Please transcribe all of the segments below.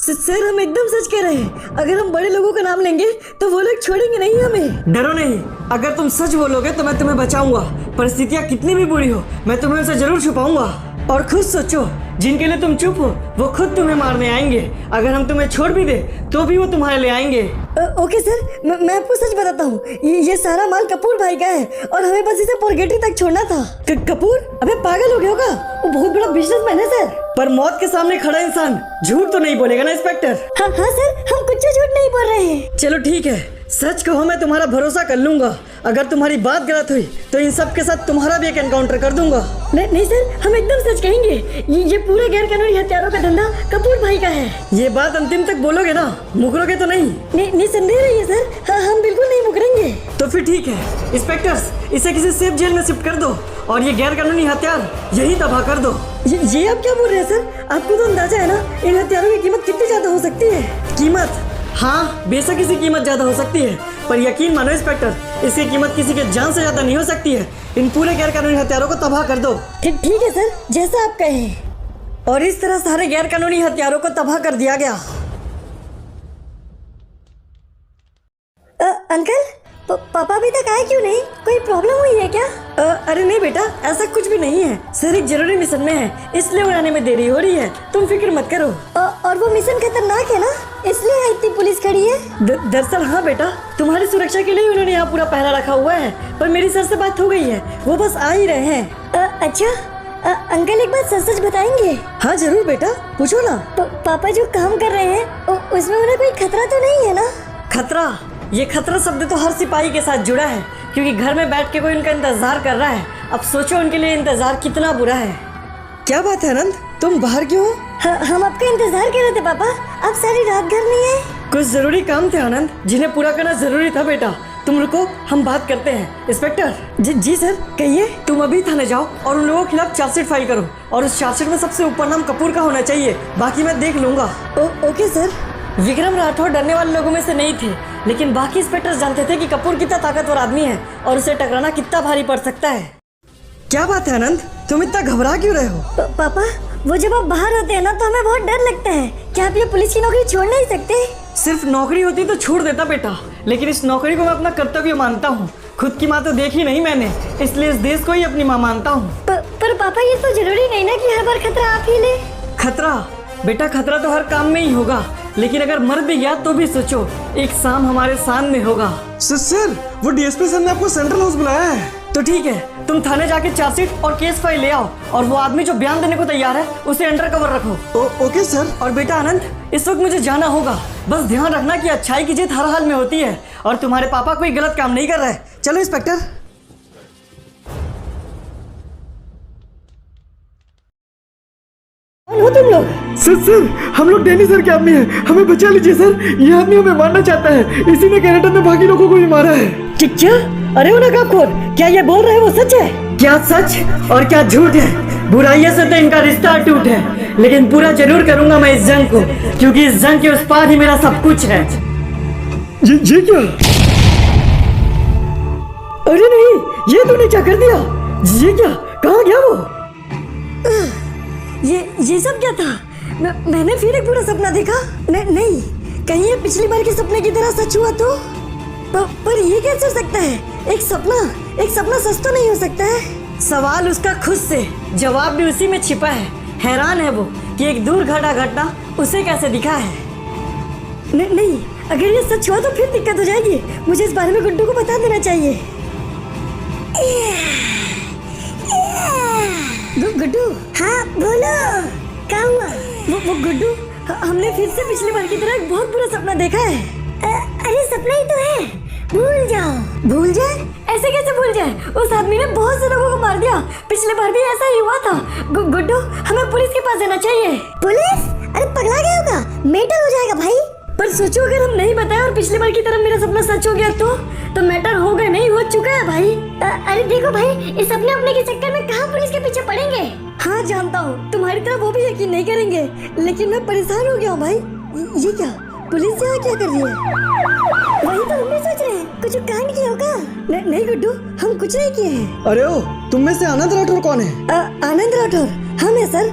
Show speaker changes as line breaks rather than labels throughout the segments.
Sir हम एकदम सच कह रहे हैं। अगर हम बड़े लोगों का नाम लेंगे तो वो लोग छोड़ेंगे नहीं हमें।
डरो नहीं, अगर तुम सच बोलोगे तो मैं तुम्हें बचाऊंगा। परिस्थितियाँ कितनी भी बुरी हो, मैं तुम्हें उसे जरूर छुपाऊंगा। और खुद सोचो, जिनके लिए तुम चुप हो वो खुद तुम्हें मारने आएंगे। अगर हम तुम्हें छोड़ भी दे तो भी वो तुम्हारे लिए आएंगे।
ओके सर, मैं आपको सच बताता हूँ, ये सारा माल कपूर भाई का है और हमें बस इसे पुरगेटी तक छोड़ना था। कपूर? अबे पागल हो गया होगा, वो बहुत बड़ा बिजनेसमैन है सर।
पर मौत के सामने खड़ा इंसान झूठ तो नहीं बोलेगा ना इंस्पेक्टर?
हाँ सर, हम कुछ झूठ नहीं बोल रहे हैं।
चलो ठीक है, सच कहो, मैं तुम्हारा भरोसा कर लूंगा। अगर तुम्हारी बात गलत हुई तो इन सब के साथ तुम्हारा भी एक एनकाउंटर कर दूंगा।
नहीं सर, हम एकदम सच कहेंगे। ये पूरे गैर कानूनी हथियारों का धंधा कपूर भाई का है।
ये बात अंतिम तक बोलोगे ना? मुकरोगे तो नहीं?
नहीं संदेह रही है सर, हाँ, हम बिल्कुल नहीं मुकरेंगे।
तो फिर ठीक है इंस्पेक्टर्स, इसे किसी सेफ जेल में शिफ्ट कर दो और ये गैर कानूनी हथियार यही तबाह कर दो।
ये आप क्या बोल रहे हैं सर? आपको तो अंदाजा है ना इन हथियारों की कीमत कितनी ज्यादा हो सकती है?
कीमत? हाँ, बेशक इसकी कीमत ज्यादा हो सकती है, पर यकीन मानो इंस्पेक्टर, इसकी कीमत किसी के जान से ज्यादा नहीं हो सकती है। इन पूरे गैर कानूनी हथियारों को तबाह कर दो।
ठीक है सर, जैसा आप कहें।
और इस तरह सारे गैर कानूनी हथियारों को तबाह कर दिया गया।
अंकल, पापा अभी तक आए क्यों नहीं? कोई प्रॉब्लम हुई है क्या?
अरे नहीं बेटा, ऐसा कुछ भी नहीं है। सर एक जरूरी मिशन में है, इसलिए उड़ाने में देरी हो रही है। तुम फिक्र मत करो।
और वो मिशन खतरनाक है ना, इसलिए इतनी पुलिस खड़ी है?
दरअसल हाँ बेटा, तुम्हारी सुरक्षा के लिए उन्होंने यहाँ पूरा पहरा रखा हुआ है। पर मेरी सर से बात हो गई है, वो बस आ ही रहे हैं।
अच्छा, अंकल एक बात सच बताएंगे?
हाँ जरूर बेटा, पूछो ना।
पापा जो काम कर रहे हैं उसमें उन्हें कोई खतरा तो नहीं है ना?
खतरा? ये खतरा शब्द तो हर सिपाही के साथ जुड़ा है, क्योंकि घर में बैठ के कोई उनका इंतजार कर रहा है। अब सोचो उनके लिए इंतजार कितना बुरा है। क्या बात है आनंद, तुम बाहर क्यों हो?
हम आपका इंतजार कर रहे थे पापा, आप सारी रात घर नहीं आए?
कुछ जरूरी काम थे आनंद, जिन्हें पूरा करना जरूरी था बेटा। तुम रुको, हम बात करते हैं। इंस्पेक्टर। जी सर, कहिए। तुम अभी थाने जाओ और उन लोगों के खिलाफ चार्जशीट फाइल करो, और उस चार्जशीट में सबसे ऊपर नाम कपूर का होना चाहिए, बाकी मैं देख लूंगा।
Okay sir.
विक्रम राठौर डरने वाले लोगों में से नहीं थे, लेकिन बाकी इंस्पेक्टर्स जानते थे कि कपूर कितना ताकतवर आदमी है और उसे टकराना कितना भारी पड़ सकता है। क्या बात है आनंद, तुम इतना घबरा क्यों रहे हो?
पापा, वो जब आप बाहर होते हैं ना तो हमें बहुत डर लगता है। क्या आप ये पुलिस की नौकरी छोड़ नहीं सकते?
सिर्फ नौकरी होती तो छोड़ देता बेटा, लेकिन इस नौकरी को मैं अपना कर्तव्य मानता हूँ। खुद की माँ तो देखी नहीं मैंने, इसलिए इस देश को ही अपनी माँ मानता हूँ।
पर पापा, ये तो जरूरी नहीं ना कि हर बार खतरा आप ही ले।
खतरा? बेटा खतरा तो हर काम में ही होगा, लेकिन अगर मर भी गया तो भी सोचो, एक शाम हमारे सामने होगा।
सर, वो डीएसपी सर ने आपको सेंट्रल हाउस बुलाया है।
तो ठीक है, तुम थाने जाके चार्जशीट और केस फाइल ले आओ, और वो आदमी जो बयान देने को तैयार है उसे अंडर कवर रखो।
Okay sir.
और बेटा आनंद, इस वक्त मुझे जाना होगा, बस ध्यान रखना कि अच्छाई की जीत हर हाल में होती है, और तुम्हारे पापा कोई गलत काम नहीं कर रहे। चलो इंस्पेक्टर।
कौन हो तुम लोग?
सर, हम लोग डैनी सर के आदमी हैं, हमें बचा लीजिए सर। ये आदमी हमें मारना चाहता है, इसी ने कनाडा में बाकी लोगों को भी मारा है।
क्या? अरे वो नकाबखोर, क्या ये बोल रहे हैं वो सच है? क्या सच और क्या झूठ है? बुराइयों से तो इनका रिश्ता अटूट है, लेकिन पूरा जरूर करूंगा मैं इस जंग को, क्योंकि इस जंग के उस पार ही मेरा सब कुछ है।
ये क्या?
अरे नहीं, ये तूने क्या कर दिया? ये क्या? कहाँ गया वो?
ये सब क्या था? मैंने फिर एक बुरा सपना देखा? नहीं, कहीं ये पिछली बार के सपने की तरह सच हुआ तो? पर ये कैसे हो सकता है? एक सपना सच तो नहीं हो सकता है।
सवाल उसका खुद से, जवाब भी उसी में छिपा है। हैरान है वो कि एक दूर घटा घटना उसे कैसे दिखा है।
नहीं, अगर ये सच हुआ तो फिर दिक्कत हो जाएगी। मुझे इस बारे में गुड्डू को बता देना चाहिए। गुड्डू। हाँ बोलो, क्या हुआ? वो गुड्डू, हमने फिर से पिछली बार की तरह एक बहुत बुरा सपना देखा है। अरे सपना ही तो है, भूल जाओ। भूल जाए? ऐसे कैसे भूल जाए? उस आदमी ने बहुत से लोगों को मार दिया, पिछले बार भी ऐसा ही हुआ था। गुड्डू, हमें पुलिस के पास जाना चाहिए। पुलिस? अरे पगला गया होगा, मैटर हो जाएगा भाई। पर सोचो, अगर हम नहीं बताए और पिछली बार की तरह मेरा सपना सच हो गया तो मैटर होगा नहीं, हो चुका है भाई। अरे देखो भाई, इस सपने अपने के चक्कर में कहाँ पुलिस के पीछे पड़ेंगे। हाँ जानता हूँ, तुम्हारी तरह वो भी यकीन नहीं करेंगे, लेकिन मैं परेशान हो गया हूँ भाई। ये क्या? पुलिस यहाँ क्या कर रही है? वही तो हम भी सोच रहे हैं, कुछ कांड किया होगा। नहीं गुड्डू, हम कुछ नहीं किए हैं।
अरे तुम में से आनंद राठौर कौन है?
आनंद राठौर हम है सर।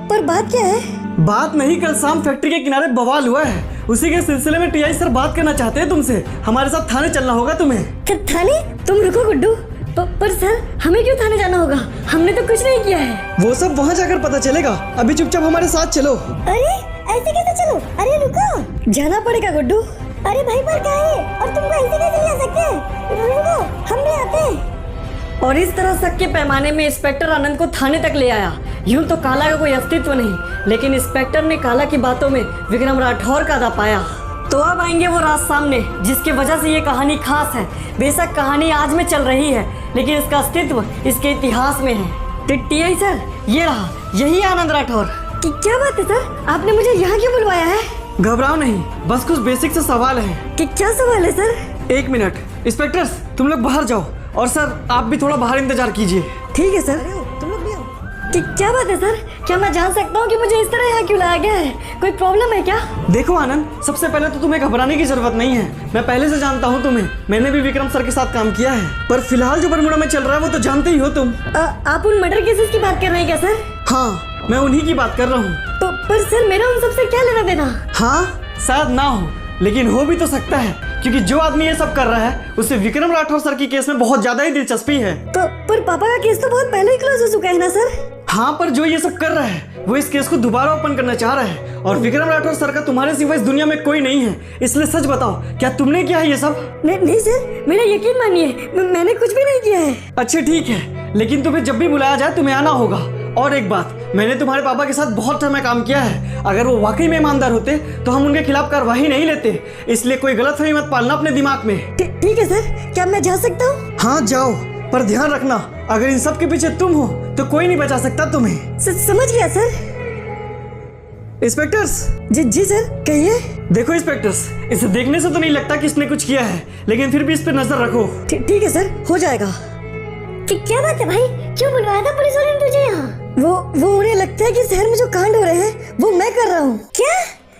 पर बात क्या है?
बात नहीं, कल शाम फैक्ट्री के किनारे बवाल हुआ है, उसी के सिलसिले में टीआई सर बात करना चाहते हैं तुमसे। हमारे साथ थाने चलना होगा तुम्हें।
थाने? तुम रुको गुड्डू। पर सर हमें क्यों थाने जाना होगा? हमने तो कुछ नहीं किया है।
वो सब वहाँ जाकर पता चलेगा, अभी चुपचाप हमारे साथ चलो।
अरे ऐसे कैसे चलो? अरे रुको, जाना पड़ेगा गुड्डू। अरे भाई पर क्या है, और तुमको ऐसे कैसे ले जा सकते हैं? रुको, हम भी आते हैं।
और इस तरह शक के पैमाने में इंस्पेक्टर आनंद को थाने तक ले आया। यूं तो काला का कोई अस्तित्व नहीं, लेकिन इंस्पेक्टर ने काला की बातों में विक्रम राठौर का अदा पाया। तो अब आएंगे वो राज सामने, जिसकी वजह से ये कहानी खास है। बेशक कहानी आज में चल रही है, लेकिन इसका अस्तित्व इसके इतिहास में है। टीआई सर, ये रहा, यही आनंद राठौर।
क्या बात है सर, आपने मुझे यहाँ क्यों बुलवाया है?
घबराओ नहीं, बस कुछ बेसिक से सवाल है।
क्या सवाल है सर?
1 मिनट। इंस्पेक्टर्स तुम लोग बाहर जाओ, और सर आप भी थोड़ा बाहर इंतजार कीजिए।
ठीक है सर, तुम लोग भी आओ। क्या बात है सर, क्या मैं जान सकता हूँ कि मुझे इस तरह यहाँ क्यों लाया गया है? कोई प्रॉब्लम है क्या?
देखो आनंद, सबसे पहले तो तुम्हें घबराने की जरूरत नहीं है। मैं पहले से जानता हूँ तुम्हें, मैंने भी विक्रम सर के साथ काम किया है। पर फिलहाल जो बरमुडा में चल रहा है वो तो जानते ही हो तुम।
आप उन मर्डर केसेस की बात कर रहे हैं क्या सर?
हाँ, मैं उन्हीं की बात कर रहा हूँ।
पर सर मेरा उन सबसे क्या लेना देना?
हाँ, शायद ना हो, लेकिन हो भी तो सकता है, क्योंकि जो आदमी ये सब कर रहा है उसे विक्रम राठौर सर की केस में बहुत ज्यादा ही दिलचस्पी है।
पर पापा का केस तो बहुत पहले ही क्लोज हो चुका है ना सर?
हाँ, पर जो ये सब कर रहा है वो इस केस को दोबारा ओपन करना चाह रहा है, और विक्रम राठौर सर का तुम्हारे सिवा इस दुनिया में कोई नहीं है। इसलिए सच बताओ, क्या तुमने किया है ये सब?
नहीं सर, मेरा यकीन मानिए, मैंने कुछ भी नहीं किया है।
अच्छा ठीक है, लेकिन तुम्हें जब भी बुलाया जाए तुम्हें आना होगा। और एक बात, मैंने तुम्हारे पापा के साथ बहुत समय काम किया है। अगर वो वाकई में ईमानदार होते तो हम उनके खिलाफ कार्रवाई नहीं लेते। इसलिए कोई गलतफहमी मत पालना अपने दिमाग में।
ठीक है सर, क्या मैं जा सकता हूँ?
हाँ जाओ, पर ध्यान रखना, अगर इन सब के पीछे तुम हो तो कोई नहीं बचा सकता तुम्हें।
समझ गया सर।
इंस्पेक्टर्स।
जी सर, कहिए।
देखो इंस्पेक्टर्स, इसे देखने से तो नहीं लगता कि इसने कुछ किया है, लेकिन फिर भी इस पर नजर रखो।
ठीक है सर, हो जाएगा। क्या बात है भाई, क्यों बुलवाया था पुलिस वाले ने तुझे यहाँ? वो उन्हें लगता है कि शहर में जो कांड हो रहे हैं वो मैं कर रहा हूँ। क्या?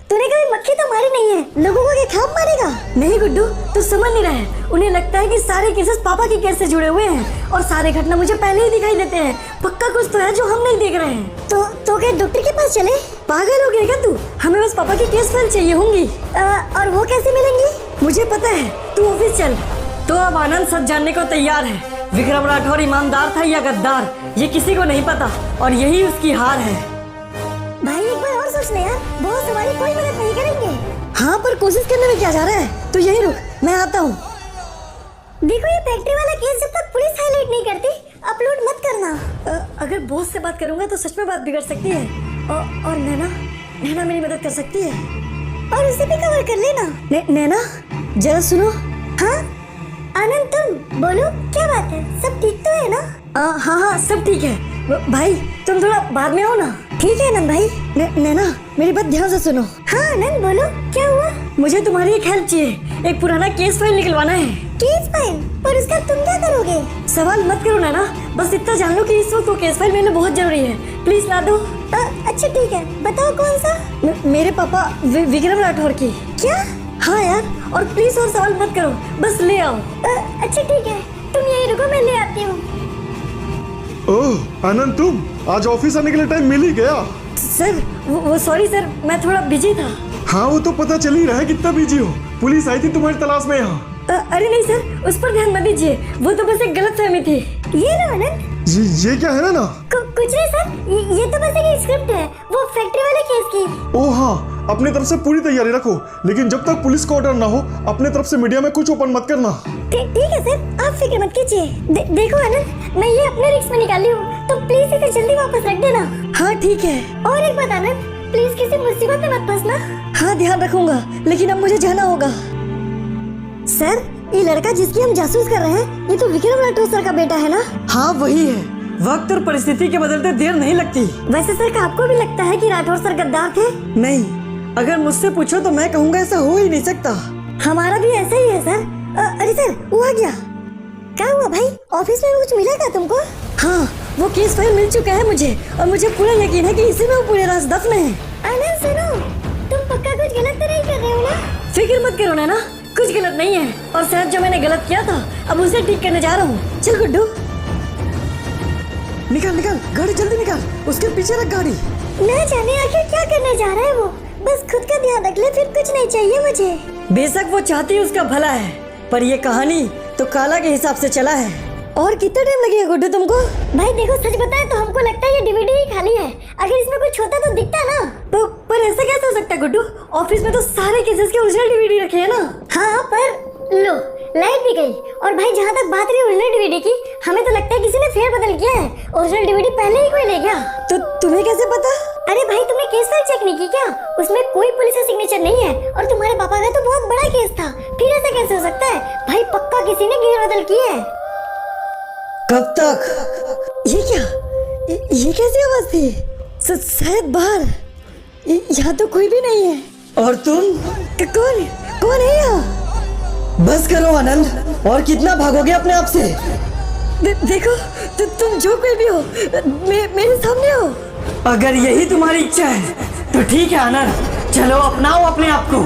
तूने कभी मक्खी तो मारी नहीं है, लोगों को क्या खौफ मारेगा? नहीं गुड्डू, तू समझ नहीं रहा है। उन्हें लगता है कि सारे केसेस पापा के केस से जुड़े हुए हैं, और सारे घटना मुझे पहले ही दिखाई देते हैं। पक्का कुछ तो है जो हम नहीं देख रहे हैं। तो क्या डॉक्टर के पास चले? पागल हो गया क्या तू? हमें बस पापा की केस फाइल चाहिए होंगी। और वो कैसे मिलेंगी? मुझे पता है, तू ऑफिस चल।
तो अब आनंद सच जानने को तैयार है। विक्रम राठौर ईमानदार था या गद्दार, ये किसी को नहीं पता, और यही उसकी हार है।
भाई एक बार और सोच ले यार, बहुत हमारी कोई मदद नहीं करेंगे। हाँ, पर कोशिश करने में क्या जा रहा है? तो यही रुक, मैं आता हूँ। देखो ये फैक्ट्री वाला केस जब तक पुलिस हाईलाइट नहीं करती अपलोड मत करना। अगर बॉस से बात करूंगा तो सच में बात बिगड़ सकती है, और नैना मेरी मदद कर सकती है, और उसे भी कवर कर लेना। नैना जरा सुनो। हाँ आनंद, तुम बोलो, क्या बात है? सब ठीक तो है ना? हाँ सब ठीक है। भाई तुम थोड़ा बाद में आओ ना। ठीक है आनंद भाई। नैना मेरी बात ध्यान से सुनो। हाँ आनंद बोलो, क्या हुआ? मुझे तुम्हारी एक हेल्प चाहिए, एक पुराना केस फाइल निकलवाना है। Case file? पर उसका तुम क्या करोगे? सवाल मत करो नैना, बस इतना जान लो कि इस वक्त वो केस फाइल मेरे लिए बहुत जरूरी है। प्लीज ला दो। अच्छा ठीक है, बताओ कौन सा? मेरे पापा विक्रम राठौर की। क्या? हाँ यार, और प्लीज और सवाल मत करो, बस ले आओ। अच्छा ठीक है, तुम यहीं रुको, मैं ले आती हूँ।
ओह आनंद, तुम आज ऑफिस आने के लिए टाइम मिल ही गया।
सर वो सॉरी सर, मैं थोड़ा बिजी था।
हाँ वो तो पता चल ही रहा है कितना बिजी हो। पुलिस आई थी तुम्हारी तलाश में यहाँ।
अरे नहीं सर, उस पर ध्यान मत दीजिए, वो तो बस एक गलतफहमी थी। ये लो आनंद।
ये क्या है ना?
कुछ नहीं सर, ये तो बस एक स्क्रिप्ट है, वो फैक्ट्री वाले केस की।
ओह हाँ, अपने तरफ से पूरी तैयारी रखो, लेकिन जब तक पुलिस का ऑर्डर ना हो अपने तरफ से मीडिया में कुछ ओपन मत करना।
ठीक है सर, आप फिक्र मत कीजिए। देखो आनंद, मैं ये अपने रिस्क में निकाली हूँ, तो प्लीज इसे जल्दी वापस रख देना। हाँ ठीक है। और एक बात आनंद, प्लीज किसी मुसीबत में मत फंसना। हाँ ध्यान रखूंगा, लेकिन अब मुझे जाना होगा। सर ये लड़का जिसकी हम जासूस कर रहे हैं, ये तो विक्रम राठौर सर का बेटा है ना?
हाँ वही है। वक्त और परिस्थिति के बदलते देर नहीं लगती।
वैसे सर क्या आपको भी लगता है कि राठौर सर गद्दार थे?
नहीं, अगर मुझसे पूछो तो मैं कहूँगा ऐसा हो ही नहीं सकता।
हमारा भी ऐसा ही है सर। अरे सर वो आ गया। क्या हुआ भाई, ऑफिस में कुछ मिला क्या तुमको? हाँ वो केस फाइल मिल चुका है मुझे, और मुझे पूरा यकीन है कि इसी में वो पूरे राज दफन है। आनंद सुनो, तुम पक्का कुछ गलत तो नहीं कर रहे हो ना? फिक्र मत करो ना, कुछ गलत नहीं है, और शायद जो मैंने गलत किया था अब उसे ठीक करने जा रहा हूँ। चल गुड्डू
निकाल गाड़ी जल्दी निकाल, उसके पीछे रख गाड़ी।
ना जाने आखिर क्या करने जा रहा है वो। बस खुद का ध्यान रख ले, फिर कुछ नहीं चाहिए मुझे।
बेशक वो चाहती उसका भला है, पर ये कहानी तो काला के हिसाब से चला है।
और कितना टाइम लगेगा गुड्डू तुमको? भाई देखो, सच बताएं तो हमको लगता है ये डीवीडी ही खाली है। अगर इसमें कुछ होता तो दिखता ना।
पर ऐसा कैसे हो सकता है गुड्डू? ऑफिस में तो सारे केसेस के ओरिजिनल डीवीडी रखे हैं ना।
हाँ, पर लो लाइट भी गई। और भाई जहाँ तक बात रही ओरिजिनल डीवीडी की, हमें तो लगता है किसी ने फेर बदल किया है। ओरिजिनल डीवीडी पहले ही कोई ले गया।
तो तुम्हें कैसे पता?
अरे भाई, तुमने केस फाइल चेक नहीं की क्या? उसमें कोई पुलिस का सिग्नेचर नहीं है। और तुम्हारे पापा का तो बहुत बड़ा केस था, फिर ऐसा कैसे हो सकता है? भाई पक्का किसी ने घेर बदल की है।
कब तक?
ये क्या? ये कैसी आवाज थी? शायद बाहर। यहाँ तो कोई भी नहीं है।
और तुम?
कौन है यहाँ?
बस करो आनंद, और कितना भागोगे अपने आप से?
देखो, तुम जो कोई भी हो, मेरे सामने हो।
अगर यही तुम्हारी इच्छा है तो ठीक है आनंद, चलो अपनाओ अपने आप को।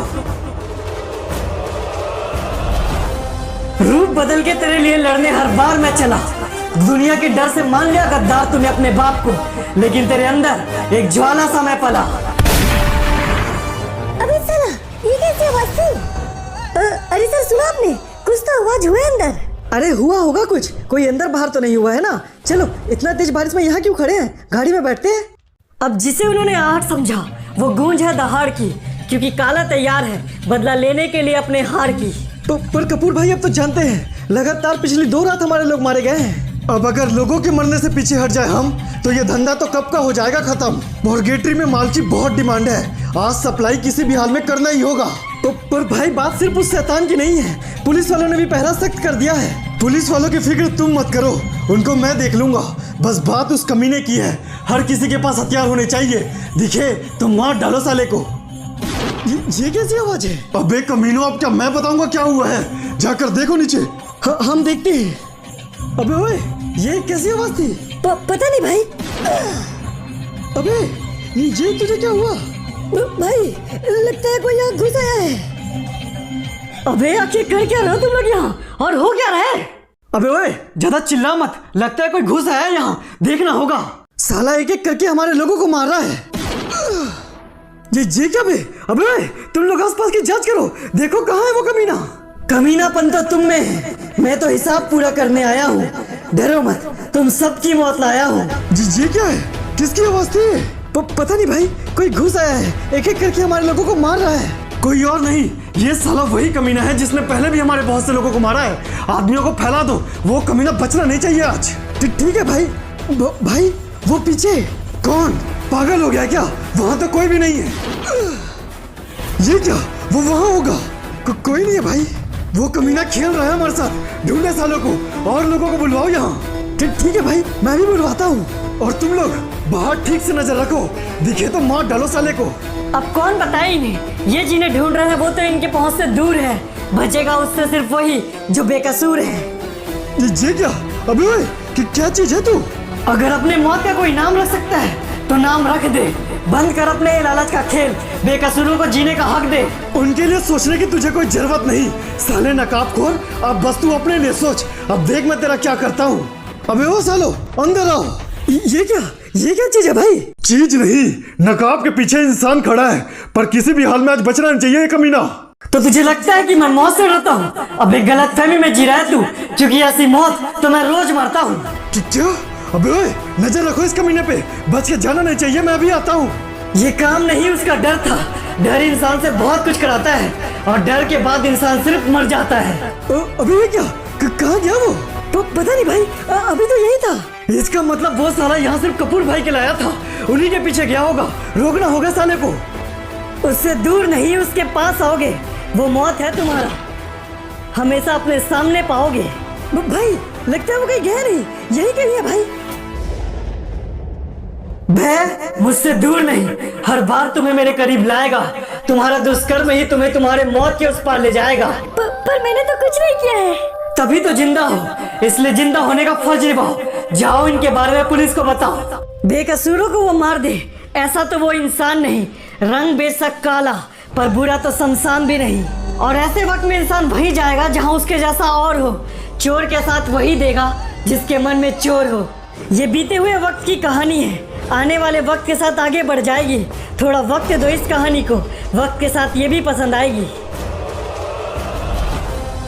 रूप बदल के तेरे लिए लड़ने हर बार मैं चला। दुनिया के डर से मान लिया गद्दार तूने अपने बाप को, लेकिन तेरे अंदर एक ज्वाला सा मैं पला।
अबे साला, ये कैसी आवाज थी? अरे सर, सुना आपने? कुछ तो आवाज हुआ अंदर।
अरे हुआ होगा कुछ, कोई अंदर बाहर तो नहीं हुआ है ना। चलो, इतना तेज बारिश में यहाँ क्यों खड़े हैं? गाड़ी में बैठते हैं। अब जिसे उन्होंने आहट समझा वो गूंज है दहाड़ की, क्योंकि काला तैयार है बदला लेने के लिए अपने हार की।
पर कपूर भाई, अब तो जानते हैं लगातार पिछली 2 रात हमारे लोग मारे गए हैं। अब अगर लोगों के मरने से पीछे हट जाए हम, तो ये धंधा तो कब का हो जाएगा खत्म। मॉर्गेटरी में माल की बहुत डिमांड है, आज सप्लाई किसी भी हाल में करना ही होगा। तो पर भाई, बात सिर्फ उस शैतान की नहीं है, पुलिस वालों ने भी पहरा सख्त कर दिया है। पुलिस वालों की फिक्र तुम मत करो, उनको मैं देख लूंगा। बस बात उस कमीने की है, हर किसी के पास हथियार होने चाहिए, दिखे तो मार डालो साले को। ये कैसी आवाज है? अबे कमीनों, अब क्या मैं बताऊंगा क्या हुआ है? जाकर देखो नीचे। हम देखते हैं। अबे ओए, ये कैसी आवाज थी?
पता नहीं भाई।
अबे ये तुझे क्या हुआ?
भाई लगता है कोई यहाँ घुस आया है।
अबे आखिर कर क्या रहे हो तुम लोग यहाँ, और हो क्या रहा है? अबे ओए, ज्यादा चिल्ला मत, लगता है कोई घुस आया है यहाँ, देखना होगा। साला एक एक करके हमारे लोगों को मार रहा है। ये क्या बे? अबे ओए, तुम लोग आसपास की जांच करो, देखो कहाँ है वो कमीना। कमीनापन तो तुम में है, मैं तो हिसाब पूरा करने आया हूँ। डरो मत, तुम सबकी मौत लाया हूँ।
ये क्या है? किसकी आवाज थी?
पता नहीं भाई, कोई घुस आया है, एक एक करके हमारे लोगों को मार रहा है।
कोई और नहीं, ये साला वही कमीना है जिसने पहले भी हमारे बहुत से लोगों को मारा है। आदमियों को फैला दो, वो कमीना बचना नहीं चाहिए आज।
ठीक है भाई। भाई वो पीछे
कौन? पागल हो गया क्या? वहां तो कोई भी नहीं है। ये क्या? वो वहां होगा। कोई नहीं है भाई, वो कमीना खेल रहा है हमारे साथ। ढूंढे सालों को और लोगों को बुलवाओ यहाँ।
ठीक है भाई, मैं भी बुलवाता हूँ।
और तुम लोग बाहर ठीक से नजर रखो, दिखे तो मार डालो साले को।
अब कौन बताए इन्हें, ये जिन्हें ढूंढ रहे हैं वो तो इनके पहुंच से दूर है, बचेगा उससे सिर्फ वही जो बेकसूर है।
ये क्या? अबे ओए, क्या चीज है तू?
अगर अपने मौत का कोई नाम रख सकता है तो नाम रख दे। बंद कर अपने लालच का खेल, बेकसूरों को जीने का हक दे।
उनके लिए सोचने की तुझे कोई जरूरत नहीं, साले नकाबखोर। अब बस तू अपने लिए सोच, अब देख मैं तेरा क्या करता हूँ। अबे ओ सालो, अंदर आओ।
ये क्या चीज है भाई?
चीज नहीं, नकाब के पीछे इंसान खड़ा है, पर किसी भी हाल में आज बचना नहीं चाहिए ये कमीना।
तो तुझे लगता है कि मैं मौत से डरता हूँ? अब एक गलत फहमी में जी रहा है तू, क्योंकि ऐसी मौत तो मैं रोज मरता हूँ।
क्या? अबे ओए, नजर रखो इस कमीने पे, बच के जाना नहीं चाहिए। मैं अभी आता हूँ।
ये काम नहीं, उसका डर था। डर इंसान से बहुत कुछ कराता है, और डर के बाद इंसान सिर्फ मर जाता है।
अबे ये क्या? कहाँ गया वो?
पता नहीं भाई, अभी तो यही था। इसका मतलब वो साला यहाँ सिर्फ कपूर भाई के लाया था, उन्हीं के पीछे गया होगा। रोकना होगा साले को। उससे दूर नहीं, उसके पास आओगे, वो मौत है तुम्हारा, हमेशा अपने सामने पाओगे।
भाई लगता है वो कहीं गया नहीं, यही कहीं है भाई।
भय मुझसे दूर नहीं, हर बार तुम्हें मेरे करीब लाएगा। तुम्हारा दुष्कर्म ही तुम्हें तुम्हारे मौत के उस पार ले जाएगा।
पर मैंने तो कुछ नहीं किया है।
तभी तो जिंदा हो, इसलिए जिंदा होने का फर्ज निभाओ। जाओ इनके बारे में पुलिस को बताओ। बेकसूरों को वो मार दे, ऐसा तो वो इंसान नहीं। रंग बेशक काला, पर बुरा तो शमशान भी नहीं। और ऐसे वक्त में इंसान वही जाएगा जहाँ उसके जैसा और हो। चोर के साथ वही देगा जिसके मन में चोर हो। ये बीते हुए वक्त की कहानी है,
आने वाले वक्त के साथ आगे बढ़ जाएगी। थोड़ा वक्त दो इस कहानी को, वक्त के साथ ये भी पसंद आएगी।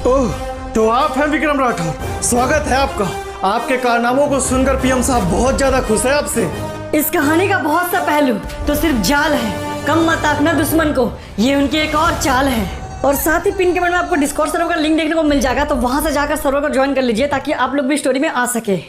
ओह, तो आप हैं विक्रम राठौर, स्वागत है आपका। आपके कारनामों को सुनकर पीएम साहब बहुत ज्यादा खुश है आपसे।
इस कहानी का बहुत सा पहलू तो सिर्फ जाल है, कम मत आंकना दुश्मन को, ये उनकी एक और चाल है। और साथ ही पिन कमेंट में आपको डिस्कॉर्ड सर्वर का लिंक देखने को मिल जाएगा, तो वहां से जाकर सर्वर को ज्वाइन कर लीजिए ताकि आप लोग भी स्टोरी में आ सके।